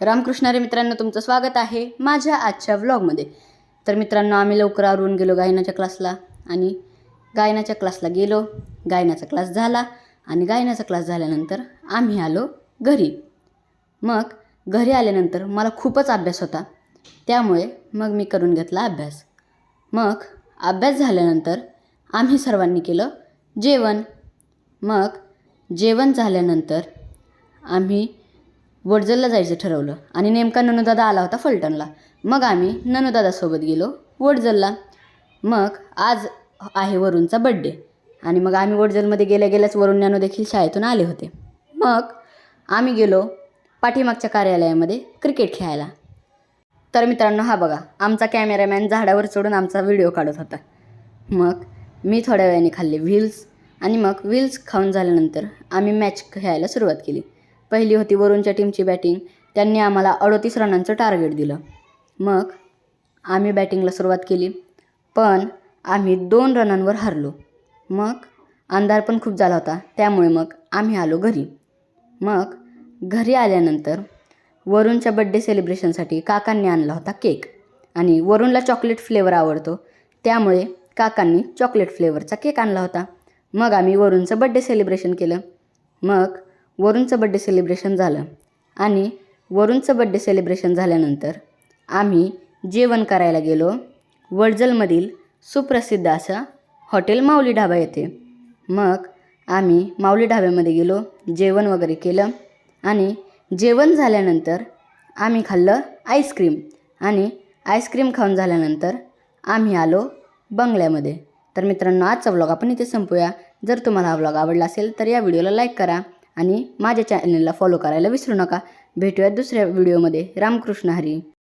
रामकृष्ण हरी मित्रांनो, तुमचं स्वागत आहे माझ्या आजच्या व्लॉगमध्ये। तर मित्रांनो, आम्ही लवकर आवरून गेलो गायनाच्या क्लासला आणि गायनाच्या क्लासला गेलो। गायनाचा क्लास झाला आणि गायनाचा क्लास झाल्यानंतर आम्ही आलो घरी। मग घरी आल्यानंतर मला खूपच अभ्यास होता, त्यामुळे मग मी करून घेतला अभ्यास। मग अभ्यास झाल्यानंतर आम्ही सर्वांनी केलं जेवण। मग जेवण झाल्यानंतर आम्ही वडजलला जायचं ठरवलं आणि नेमका ननूदादा आला होता फलटणला। मग आम्ही ननूदादासोबत गेलो वडजलला। मग आज आहे वरुणचा बड्डे आणि मग आम्ही वडजलमध्ये गेल्याच वरुण नॅनो देखील शाळेतून आले होते। मग आम्ही गेलो पाठीमागच्या कार्यालयामध्ये क्रिकेट खेळायला। तर मित्रांनो, हा बघा, आमचा कॅमेरामॅन झाडावर चढून आमचा व्हिडिओ काढत होता। मग मी थोड्या वेळाने खाल्ले व्हील्स आणि मग व्हील्स खाऊन झाल्यानंतर आम्ही मॅच खेळायला सुरुवात केली। पहिली होती वरुणच्या टीमची बॅटिंग। त्यांनी आम्हाला 38 रनांचं टार्गेट दिलं। मग आम्ही बॅटिंगला सुरुवात केली, पण आम्ही 2 रनांवर हारलो। मग अंधार पण खूप झाला होता, त्यामुळे मग आम्ही आलो घरी। मग घरी आल्यानंतर वरुणच्या बड्डे सेलिब्रेशनसाठी काकांनी आणला होता केक आणि वरुणला चॉकलेट फ्लेवर आवडतो, त्यामुळे काकांनी चॉकलेट फ्लेवरचा केक आणला होता। मग आम्ही वरुणचं बड्डे सेलिब्रेशन केलं। मग वरुणचं बड्डे सेलिब्रेशन झालं आणि वरुणचं बड्डे सेलिब्रेशन झाल्यानंतर आम्ही जेवण करायला गेलो वडजलमधील सुप्रसिद्ध असा हॉटेल माऊली ढाबा येथे। मग आम्ही माऊली ढाब्यामध्ये गेलो, जेवण वगैरे केलं आणि जेवण झाल्यानंतर आम्ही खाल्लं आईस्क्रीम आणि आईस्क्रीम खाऊन झाल्यानंतर आम्ही आलो बंगल्यामध्ये। तर मित्रांनो, आजचा व्लॉग आपण इथे संपूया। जर तुम्हाला हा व्लॉग आवडला असेल तर या व्हिडिओला लाईक करा आणि माझ्या चॅनलला फॉलो करायला विसरू नका। भेटूयात दुसऱ्या व्हिडिओमध्ये। रामकृष्ण हरी।